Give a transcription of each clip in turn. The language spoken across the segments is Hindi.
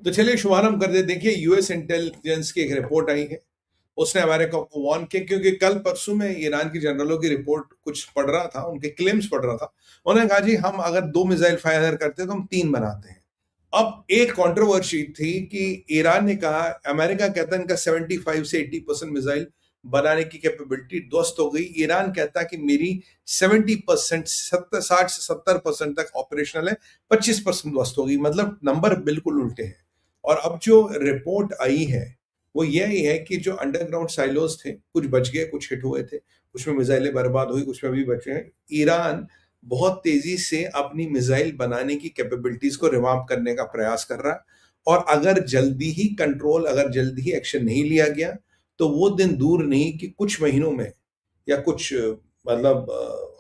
तो चलिए शुभारंभ कर दे। देखिए, यूएस इंटेलिजेंस की एक रिपोर्ट आई है। उसने अमेरिका को वार्न किया, क्योंकि कल परसों में ईरान के जनरलों की रिपोर्ट कुछ पढ़ रहा था, उनके क्लेम्स पढ़ रहा था। उन्होंने कहा जी हम अगर 2 मिसाइल फायर करते हैं तो हम 3 बनाते हैं। अब एक कंट्रोवर्सी थी कि ईरान ने कहा, अमेरिका कहता है इनका 75 से 80% मिसाइल बनाने की कैपेबिलिटी ध्वस्त हो गई। ईरान कहता है कि मेरी 70%, 60 से 70% तक ऑपरेशनल है, 25% ध्वस्त हो गई। मतलब नंबर बिल्कुल उल्टे हैं। और अब जो रिपोर्ट आई है वो यही है कि जो अंडरग्राउंड साइलोज थे, कुछ बच गए, कुछ हिट हुए थे, कुछ में मिसाइलें बर्बाद हुई, कुछ में भी बचे हैं। ईरान बहुत तेजी से अपनी मिसाइल बनाने की कैपेबिलिटीज को रिवाम्प करने का प्रयास कर रहा है। और अगर जल्दी ही कंट्रोल, अगर जल्दी ही एक्शन नहीं लिया गया तो वो दिन दूर नहीं कि कुछ महीनों में या कुछ मतलब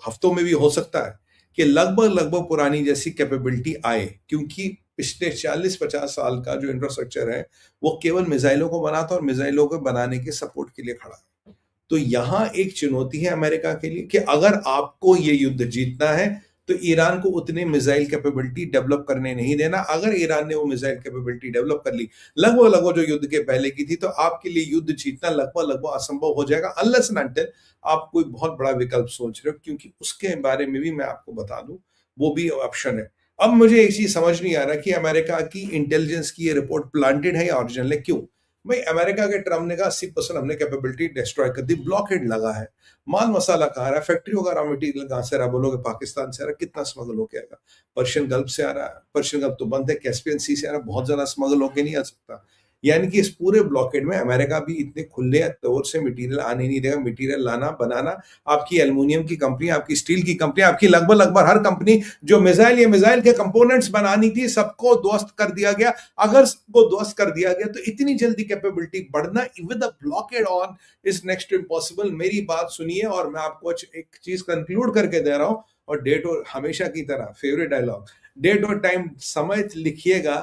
हफ्तों में भी हो सकता है कि लगभग लगभग पुरानी जैसी कैपेबिलिटी आए। क्योंकि पिछले 40-50 साल का जो इंफ्रास्ट्रक्चर है वो केवल मिसाइलों को बना था और मिसाइलों को बनाने के सपोर्ट के लिए खड़ा है। तो यहां एक चुनौती है अमेरिका के लिए कि अगर आपको ये युद्ध जीतना है तो ईरान को उतने मिसाइल कैपेबिलिटी डेवलप करने नहीं देना। अगर ईरान ने वो मिसाइल कैपेबिलिटी डेवलप कर ली लगभग लगभग जो युद्ध के पहले की थी, तो आपके लिए युद्ध जीतना लगभग लगभग असंभव हो जाएगा, अनलेस एंड अनटिल आप कोई बहुत बड़ा विकल्प सोच रहे हो। क्योंकि उसके बारे में भी मैं आपको बता दूं, वो भी ऑप्शन है। अब मुझे एक चीज समझ नहीं आ रहा कि अमेरिका की इंटेलिजेंस की ये रिपोर्ट प्लांटेड है या ओरिजिनल है। क्यों भाई? अमेरिका के ट्रम्प ने कहा 80% हमने कैपेबिलिटी डिस्ट्रॉय कर दी, ब्लॉकेड लगा है, माल मसाला कहाँ आ रहा है, फैक्ट्रियों का रॉ मटेरियल कहाँ से आ रहा है? बोलोगे पाकिस्तान से आ रहा है, कितना स्मगल होके आएगा? पर्शियन गल्फ से आ रहा है, पर्शियन गल्फ तो बंद है, कैस्पियन सी से आ रहा है, बहुत ज्यादा स्मगल होके नहीं आ सकता। यानी कि इस पूरे ब्लॉकेड में अमेरिका भी इतने खुले तौर से मटेरियल आने नहीं देगा। मटेरियल लाना, बनाना, आपकी एल्युमिनियम की कंपनी, आपकी स्टील की कंपनी, आपकी लगभग लगभग हर कंपनी जो मिसाइल या मिसाइल के कंपोनेंट्स बनानी थी, सबको ध्वस्त कर दिया गया। अगर सबको ध्वस्त कर दिया गया तो इतनी जल्दी कैपेबिलिटी बढ़ना with a blockade on is next to impossible. मेरी बात सुनिए और मैं आपको एक चीज कंक्लूड करके दे रहा हूं। और डेट और हमेशा की तरह फेवरेट डायलॉग, डेट और टाइम समय लिखिएगा।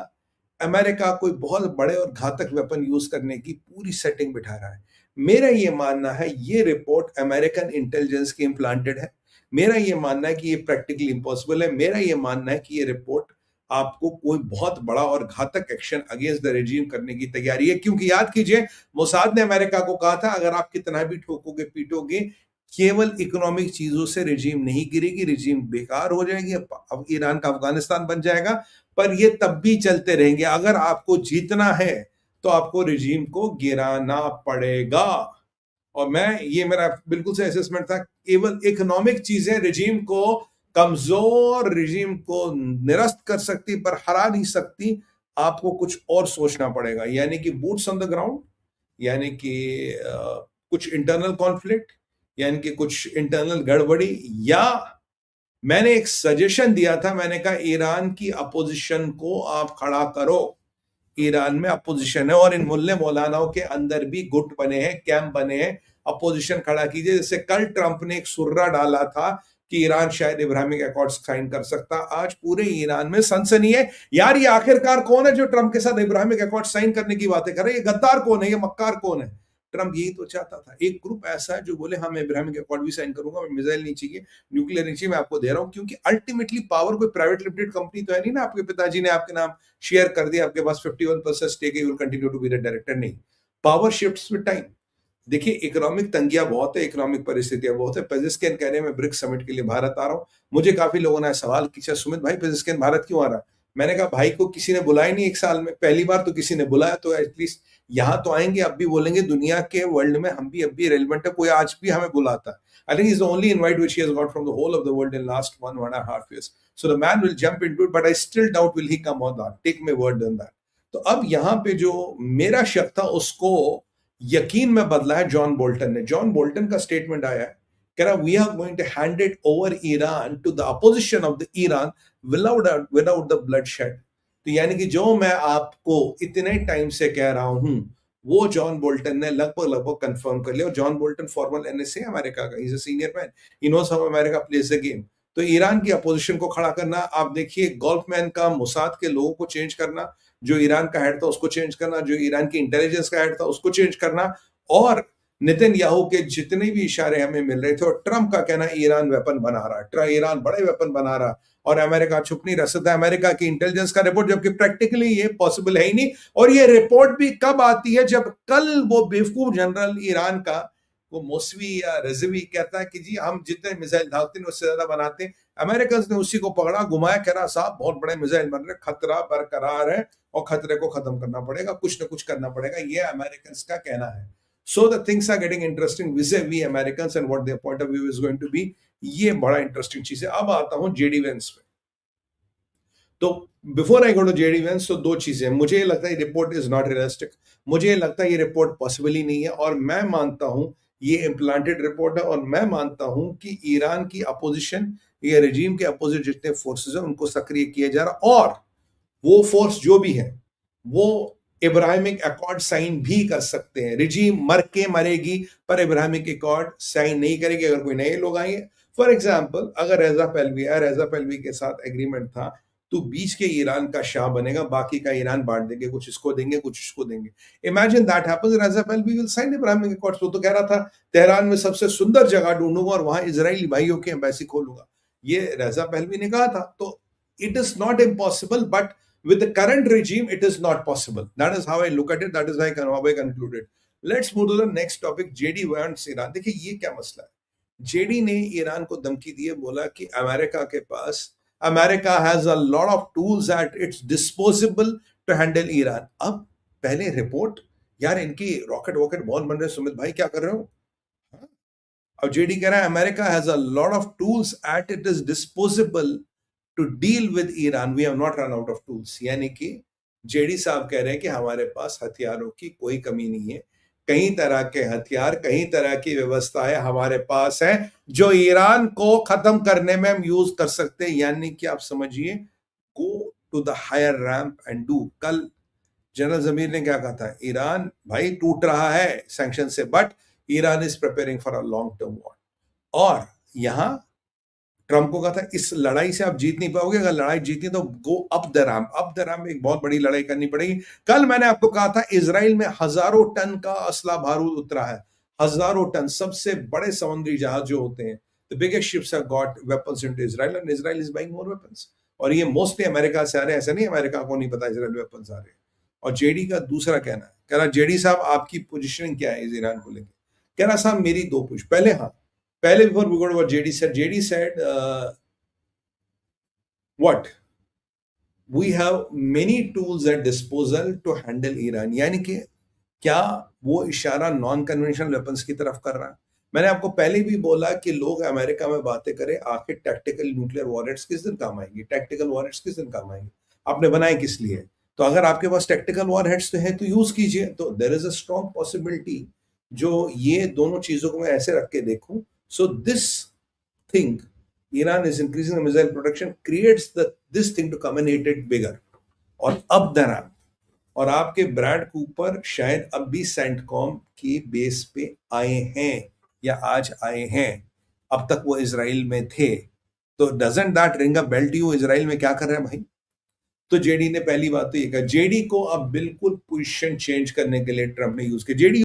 अमेरिका कोई बहुत बड़े और घातक वेपन यूज करने की पूरी सेटिंग बिठा रहा है। मेरा ये मानना है ये रिपोर्ट अमेरिकन इंटेलिजेंस की इम्प्लांटेड है। मेरा ये मानना है कि ये प्रैक्टिकली इम्पॉसिबल है। मेरा ये मानना है कि ये रिपोर्ट आपको कोई बहुत बड़ा और घातक एक्शन अगेंस्ट द रेजिम करने की तैयारी है। क्योंकि याद कीजिए, मोसाद ने अमेरिका को कहा था अगर आप कितना भी ठोकोगे पीटोगे, केवल इकोनॉमिक चीजों से रेजिम नहीं गिरेगी, रेजिम बेकार हो जाएगी, अब ईरान का अफगानिस्तान बन जाएगा। पर ये तब भी चलते रहेंगे। अगर आपको जीतना है तो आपको रेजिम को गिराना पड़ेगा। और मैं, ये मेरा बिल्कुल से असेसमेंट था, केवल इकोनॉमिक चीजें रेजिम को कमजोर, रेजिम को निरस्त कर सकती पर हरा नहीं सकती। आपको कुछ और सोचना पड़ेगा, यानी कि बूट्स ऑन द ग्राउंड, यानी कि कुछ इंटरनल कॉन्फ्लिक्ट, यानी कि कुछ इंटरनल गड़बड़ी। या मैंने एक सजेशन दिया था, मैंने कहा ईरान की अपोजिशन को आप खड़ा करो। ईरान में अपोजिशन है और इन मुल्ले मौलानाओं के अंदर भी गुट बने हैं, कैंप बने हैं। अपोजिशन खड़ा कीजिए। जैसे कल ट्रंप ने एक सुर्रा डाला था कि ईरान शायद इब्राहिमिक अकॉर्ड साइन कर सकता, आज पूरे ईरान में सनसनी है। यार ये आखिरकार कौन है जो ट्रंप के साथ इब्राहिमिक अकॉर्ड साइन करने की बातें कर रहे हैं? ये गद्दार कौन है? ये मक्कार कौन है? ट्रंप यही तो चाहता था। एक ग्रुप ऐसा है जो बोले हाँ मैं इब्राहिमिक अकॉर्ड भी साइन करूंगा, मैं मिसाइल नहीं चाहिए, न्यूक्लियर नहीं चाहिए, मैं आपको दे रहा हूं। क्योंकि अल्टीमेटली पावर कोई प्राइवेट लिमिटेड कंपनी तो है नहीं ना। आपके पिताजी ने आपके नाम शेयर कर दिया, आपके पास 51% स्टेक है, you will continue to be the director. नहीं, पावर शिफ्ट्स विद टाइम। देखिए इकोनॉमिक तंगियां बहुत है, इकोनॉमिक परिस्थितियां बहुत है। पेजिस्किन कह रहे हैं मैं ब्रिक्स समिट के लिए भारत आ रहा हूं। मुझे काफी लोगों ने सवाल किया, सुमित भाई पेजिस्किन भारत क्यों आ रहा है? मैंने कहा भाई को किसी ने बुलाया नहीं एक साल में, पहली बार तो किसी ने बुलाया, तो एटलीस्ट यहां तो आएंगे, अब भी बोलेंगे दुनिया के वर्ल्ड में हम भी अब भी रेलिवेंट है, कोई आज भी हमें बुलाता है। I think he's the only invite which he has got from the whole of the world in last 1.5 years. So the man will jump into it, but I still doubt will he come on that. Take my word on that. तो अब यहाँ पे जो मेरा शक था उसको यकीन में बदला है जॉन बोल्टन ने। जॉन बोल्टन का स्टेटमेंट आया है, कह रहा we are going to hand it over Iran to the opposition of the Iran without the bloodshed. तो यानी कि जो मैं आपको इतने टाइम से कह रहा हूं वो जॉन बोल्टन ने लगभग लगभग कंफर्म कर लिया। और John Bolton former NSA America का, is a senior man, he knows how America plays the game. तो ईरान की अपोजिशन को खड़ा करना, आप देखिए गोल्फमैन का मोसाद के लोगों को चेंज करना, जो ईरान का हेड था उसको चेंज करना, जो ईरान की इंटेलिजेंस का हेड था उसको चेंज करना, और नेतन्याहू के जितने भी इशारे हमें मिल रहे थे और ट्रंप का कहना ईरान वेपन बना रहा है, ईरान बड़े वेपन बना रहा और अमेरिका चुप नहीं रह सकता। अमेरिका की इंटेलिजेंस का रिपोर्ट, जबकि प्रैक्टिकली ये पॉसिबल है ही नहीं। और ये रिपोर्ट भी कब आती है, जब कल वो बेवकूफ जनरल ईरान का वो मौसवी या रजवी कहता है कि जी हम जितने मिसाइल दागते हैं उससे ज्यादा बनाते हैं। अमेरिकन ने उसी को पकड़ा, घुमाया, कह रहा साहब बहुत बड़े मिसाइल बन रहे, खतरा बरकरार है और खतरे को खत्म करना पड़ेगा, कुछ ना कुछ करना पड़ेगा, ये अमेरिकन का कहना है। So the things are getting interesting vis-a-vis American and what their point of view is going to be. ये बड़ा इंटरेस्टिंग चीज है। अब आता हूं जेडी वेंस पे। तो before I go to JD Vance, तो दो चीजें, मुझे लगता है ये रिपोर्ट इज नॉट रियलिस्टिक, मुझे लगता है ये रिपोर्ट पॉसिबल ही नहीं है। और मैं मानता हूं ये इम्प्लांटेड रिपोर्ट है, और मैं मानता हूं कि ईरान की अपोजिशन या रेजीम के अपोजिट जितने फोर्सेस हैं उनको सक्रिय किया जा रहा, और वो फोर्स जो भी है वो इब्राहिमिक अकॉर्ड साइन भी कर सकते हैं। रिजीम मर के मरेगी पर इब्राहिमिक अकॉर्ड साइन नहीं करेगी अगर कोई नए लोग आएंगे। फॉर एग्जाम्पल, अगर रेजा पहलवी के साथ एग्रीमेंट था तो बीच के ईरान का शाह बनेगा, बाकी का ईरान बांट देंगे, कुछ इसको देंगे कुछ इसको देंगे। Imagine that happens, Reza Pahlavi will sign Abrahamic accords. वो तो कह रहा था तेहरान में सबसे सुंदर जगह ढूंढूंगा और वहां इजरायली भाइयों की एम्बेसी खोलूंगा, ये रेजा पहलवी ने कहा था। तो it is not impossible, but with the current regime it is not possible. That is how I look at it, that is how I concluded. Let's move to the next topic, JD Vance Iran. देखिए ये क्या मसला है, जेडी ने ईरान को धमकी दी है, बोला कि अमेरिका के पास, America has a lot of tools at its disposable to handle Iran. अब पहले रिपोर्ट, यार इनकी रॉकेट वॉकेट बहुत बन रहे, सुमित भाई क्या कर रहे हो। अब जेडी कह रहा है America has a lot of tools at it is disposable to deal with Iran, we have not run out of tools. यानी कि जेडी साहब कह रहे हैं कि हमारे पास हथियारों की कोई कमी नहीं है, कई तरह के हथियार, कई तरह की व्यवस्थाएं हमारे पास है जो ईरान को खत्म करने में हम यूज कर सकते हैं। यानी कि आप समझिए, go to the higher ramp and do. कल जनरल जमीर ने क्या कहा था, ईरान भाई टूट रहा है सैंक्शन से, but Iran is preparing for a long term war. और यहां ट्रंप को कहा था इस लड़ाई से आप जीत नहीं पाओगे, अगर लड़ाई जीती तो go up the ramp. Up the ramp एक बहुत बड़ी लड़ाई करनी पड़ेगी। कल मैंने आपको कहा था इजराइल में हजारों टन का असला बारूद उतरा है, हजारों टन। सबसे बड़े समुद्री जहाज जो होते हैं, the biggest ships have got weapons into Israel and Israel is buying more weapons. और ये मोस्टली अमेरिका से आ रहे हैं, ऐसा नहीं अमेरिका को नहीं पता इजराइल वेपन्स आ रहे हैं। और जेडी का दूसरा कहना है, कह रहा जेडी साहब आपकी पोजिशनिंग क्या है इस ईरान को लेकर। कह रहा साहब मेरी दो पुश, पहले हाँ, पहले before we go to what JD said, what we have many tools at disposal to handle Iran। यानी कि क्या वो इशारा नॉन कन्वेंशनल वेपन्स की तरफ कर रहा है। मैंने आपको पहले भी बोला कि लोग अमेरिका में बातें करें, आखिर टैक्टिकल न्यूक्लियर वॉरहेड्स किस दिन काम आएंगी, टैक्टिकल वॉरहेड्स किस दिन काम आएंगे, आपने बनाए किस लिए। तो अगर आपके पास टैक्टिकल वॉरहेड्स तो है तो यूज कीजिए। तो there is a strong possibility जो ये दोनों चीजों को मैं ऐसे रख के देखूं। So this thing, Iran is increasing the missile production, creates this thing to come and hit it bigger और अब दराम। और आपके ब्रैड कूपर शायद अब भी सेंटकॉम की बेस पे आए हैं या आज आए हैं, अब तक वो इजराइल में थे। तो doesn't that ring a bell to you, Israel में क्या कर रहे हैं भाई। तो जेडी ने पहली बात तो ये कहा, जेडी को अब बिल्कुल पोजीशन चेंज करने के लिए ट्रंप ने यूज किया। जेडी